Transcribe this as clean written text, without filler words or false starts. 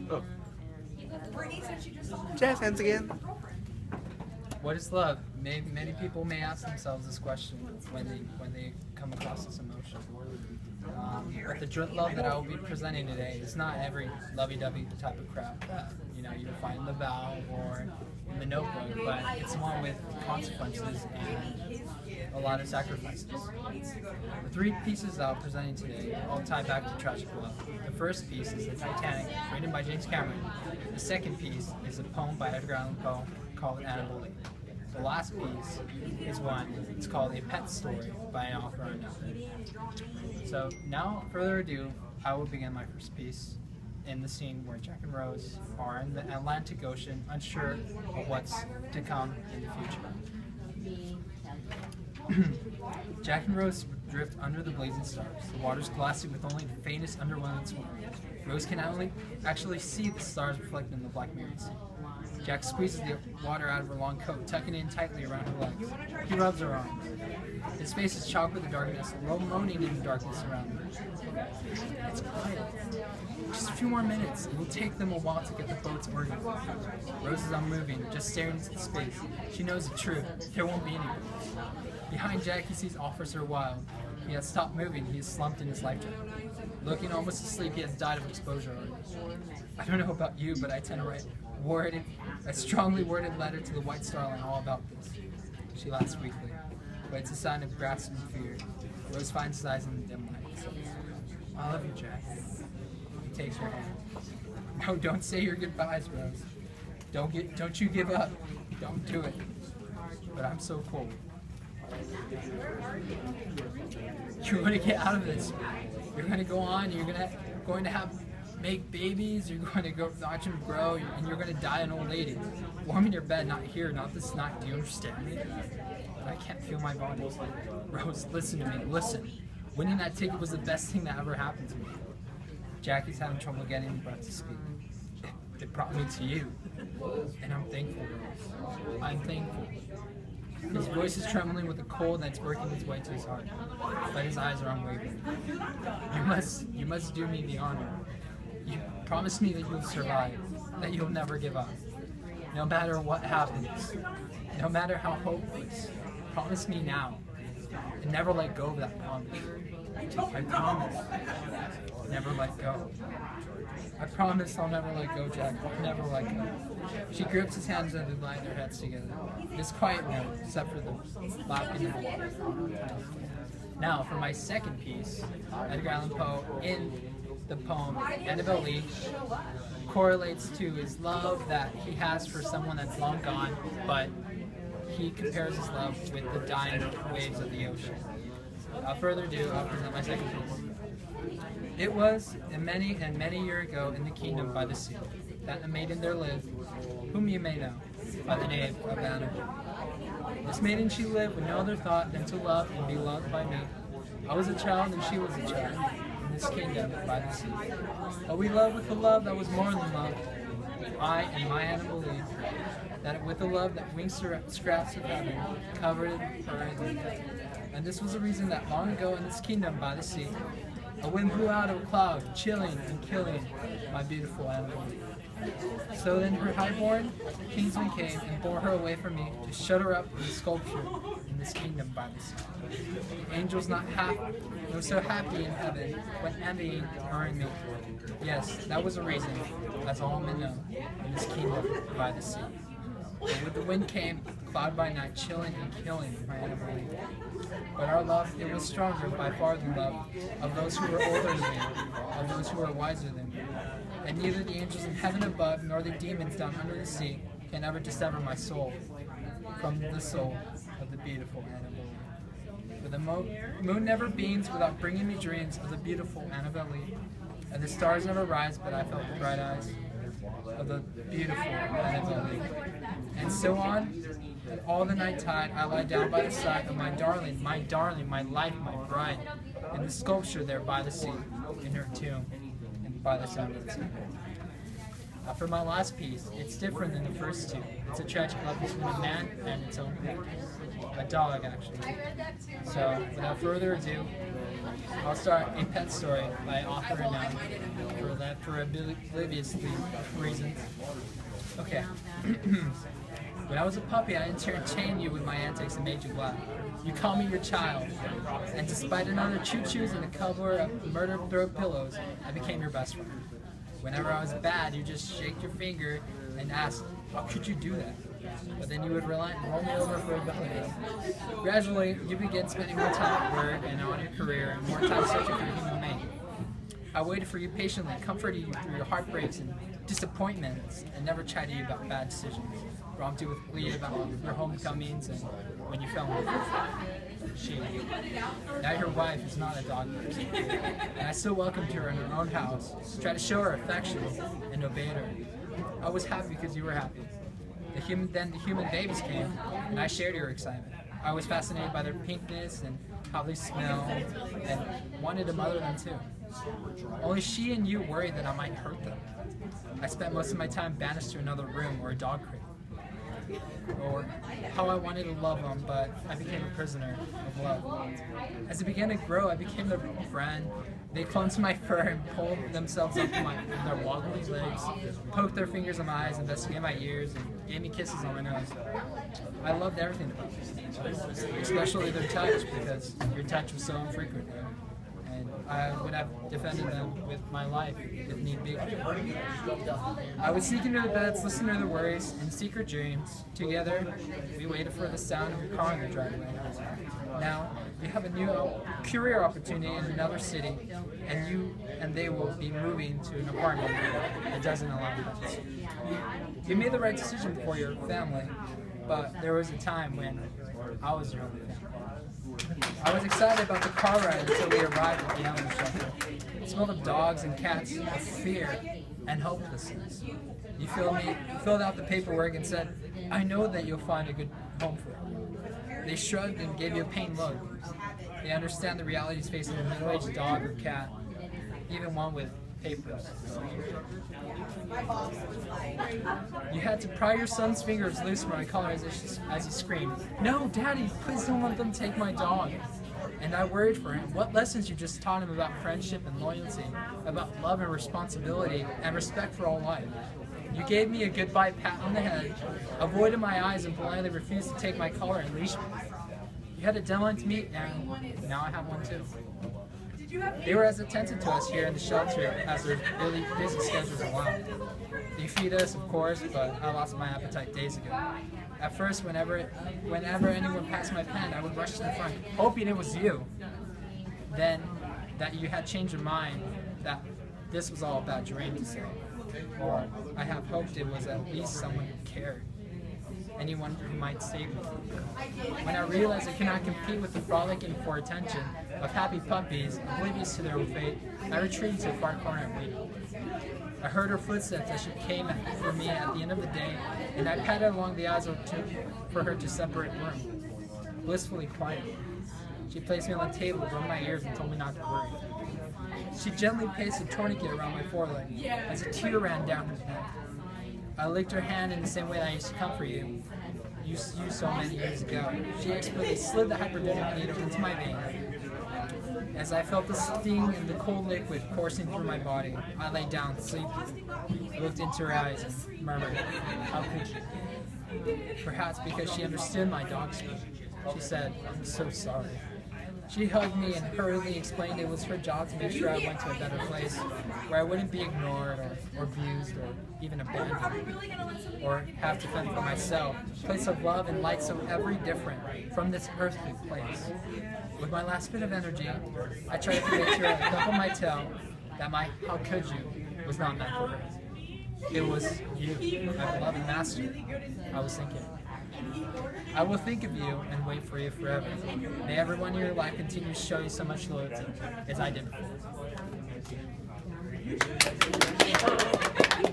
Oh. Jazz hands again. What is love? Many people may ask themselves this question when they come across this emotion. But the love that I will be presenting today is not every lovey-dovey type of crap that you'll find in the vow or in the notebook, but it's one with consequences and a lot of sacrifices. The three pieces that I'm presenting today all tie back to tragic love. The first piece is the Titanic, written by James Cameron. The second piece is a poem by Edgar Allan Poe called Annabelle Lee. The last piece is one, it's called A Pet Story by an author unknown. So now, further ado, I will begin my first piece in the scene where Jack and Rose are in the Atlantic Ocean, unsure of what's to come in the future. Jack and Rose drift under the blazing stars. The water's glassy with only the faintest underwhelming swirl. Rose can only actually see the stars reflected in the black mirror sea. Jack squeezes the water out of her long coat, tucking it in tightly around her legs. He rubs her arms. His face is chalked with the darkness, low moaning in the darkness around him. It's quiet. Just a few more minutes. It will take them a while to get the boats working. Rose is unmoving, just staring into space. She knows the truth. There won't be any boats. Behind Jack, he sees Officer Wilde. He has stopped moving. He is slumped in his life jacket. Looking almost asleep, he has died of exposure already. I don't know about you, but I tend to write a strongly worded letter to the White Star Line all about this. She laughs weakly, but it's a sign of grasping fear. Rose finds his eyes in the dim light and says, "I love you, Jack." He takes her hand. "No, don't say your goodbyes, Rose. Don't you give up. Don't do it. But I'm so cold. You're going to get out of this. You're going to go on. You're going to make babies. You're going to go watch them grow, and you're going to die an old lady. Warm in your bed, not here, not this night. Do you understand me? But I can't feel my body. Rose, listen to me. Listen. Winning that ticket was the best thing that ever happened to me." Jackie's having trouble getting the breath to speak. It brought me to you, and I'm thankful, Rose. I'm thankful. His voice is trembling with a cold that's working its way to his heart, but his eyes are unwavering. You must do me the honor. You promise me that you'll survive, that you'll never give up. No matter what happens, no matter how hopeless, promise me now, and never let go of that promise. I promise, never let go. I promise I'll never let go, Jack. I'll never let go. She grips his hands and they lie their heads together. It's quiet now, except for the lapping of the water. Now, for my second piece, Edgar Allan Poe, in the poem Annabelle Lee, correlates to his love that he has for someone that's long gone, but he compares his love with the dying waves of the ocean. Without further ado, I'll present my second piece. It was many year ago in the kingdom by the sea, that a maiden there lived, whom you may know, by the name of Annabelle. This maiden she lived with no other thought than to love and be loved by me. I was a child and she was a child, in this kingdom by the sea. But we loved with a love that was more than love, I and my Annabelle Lee, that with a love that winged scraps of heaven covered her in. And this was the reason that long ago in this kingdom by the sea, a wind blew out of a cloud, chilling and killing my beautiful Annabelle Lee. So then her highborn kingsman came and bore her away from me to shut her up in the sculpture in this kingdom by the sea. The angels not so happy in heaven when envying her and me. Yes, that was a reason, as all men know, in this kingdom by the sea. And with the wind came, cloud by night, chilling and killing my Annabelle Lee. But our love, it was stronger by far than love of those who were older than me, of those who were wiser than me. And neither the angels in heaven above, nor the demons down under the sea, can ever dissever my soul from the soul of the beautiful Annabelle Lee. For the moon never beams without bringing me dreams of the beautiful Annabelle Lee. And the stars never rise, but I felt the bright eyes of the beautiful Annabelle Lee. And so on, and all the night tide, I lie down by the side of my darling, my life, my bride, in the sculpture there by the sea, in her tomb, and by the sound of the sea. For my last piece, it's different than the first two. It's a tragic love between a man and its own pet. A dog, actually. So, without further ado, I'll start a pet story by author unknown for oblivious reasons. Okay. When I was a puppy, I entertained you with my antics and made you laugh. You call me your child, and despite another choo-choos and a cover of murder-throw pillows, I became your best friend. Whenever I was bad, you just shake your finger and ask, how could you do that? But then you would roll me over for a ability. Gradually, you began spending more time at work and on your career, and more time searching for your human mate. I waited for you patiently, comforted you through your heartbreaks and disappointments, and never chided you about bad decisions. Romped you with glee about your homecomings and when you fell in love with she. Now your wife is not a dog person, and I still welcomed her in her own house, tried to show her affection and obeyed her. I was happy because you were happy. Then the human babies came, and I shared your excitement. I was fascinated by their pinkness and how they smelled, and wanted to mother them too. Only she and you worried that I might hurt them. I spent most of my time banished to another room or a dog crate. Or how I wanted to love them, but I became a prisoner of love. As it began to grow, I became their friend. They clung to my fur and pulled themselves up in their wobbly legs, poked their fingers in my eyes, investigated my ears, and gave me kisses on my nose. I loved everything about them, especially their touch, because your touch was so infrequent. And I would have defended them with my life if need be. I would sneak into their beds, listen to their worries and secret dreams. Together, we waited for the sound of your car in the driveway. Now, you have a new career opportunity in another city, and they will be moving to an apartment that doesn't allow pets. You made the right decision for your family, but there was a time when I was your only family. I was excited about the car ride until we arrived at the animal shelter. It smelled of dogs and cats, of fear and hopelessness. You filled out the paperwork and said, I know that you'll find a good home for her. They shrugged and gave you a pained look. They understand the realities facing a middle-aged dog or cat, even one with papers. You had to pry your son's fingers loose from my collar as he screamed, No, Daddy, please don't let them take my dog. And I worried for him. What lessons you just taught him about friendship and loyalty, about love and responsibility, and respect for all life. You gave me a goodbye pat on the head, avoided my eyes, and politely refused to take my collar and leash me. You had a deadline to meet, and now I have one too. They were as attentive to us here in the shelter as their really busy schedules allowed. They feed us, of course, but I lost my appetite days ago. At first, whenever anyone passed my pen, I would rush to the front, hoping it was you. Then, that you had changed your mind, that this was all about dream to say. Or I have hoped it was at least someone who cared. Anyone who might save me. When I realized I cannot compete with the frolicking for attention of happy puppies, oblivious to their own fate, I retreated to a far corner and waited. I heard her footsteps as she came for me at the end of the day, and I padded along the aisles for her to separate room. Blissfully quiet. She placed me on the table, rubbed my ears, and told me not to worry. She gently placed a tourniquet around my foreleg as a tear ran down her neck. I licked her hand in the same way that I used to comfort you so many years ago. She expertly slid the hypodermic needle into my vein. As I felt the sting and the cold liquid coursing through my body, I lay down, sleepy. I looked into her eyes and murmured, how could you? Perhaps because she understood my dog speak. She said, I'm so sorry. She hugged me and hurriedly explained it was her job to make sure I went to a better place, where I wouldn't be ignored or abused or even abandoned, or have to fend for myself, a place of love and light so every different from this earthly place. With my last bit of energy, I tried to convey to her at the top of my tail that my how could you was not meant for her. It was you, my beloved master, I was thinking. I will think of you and wait for you forever. May everyone in your life continue to show you so much loyalty as I did before.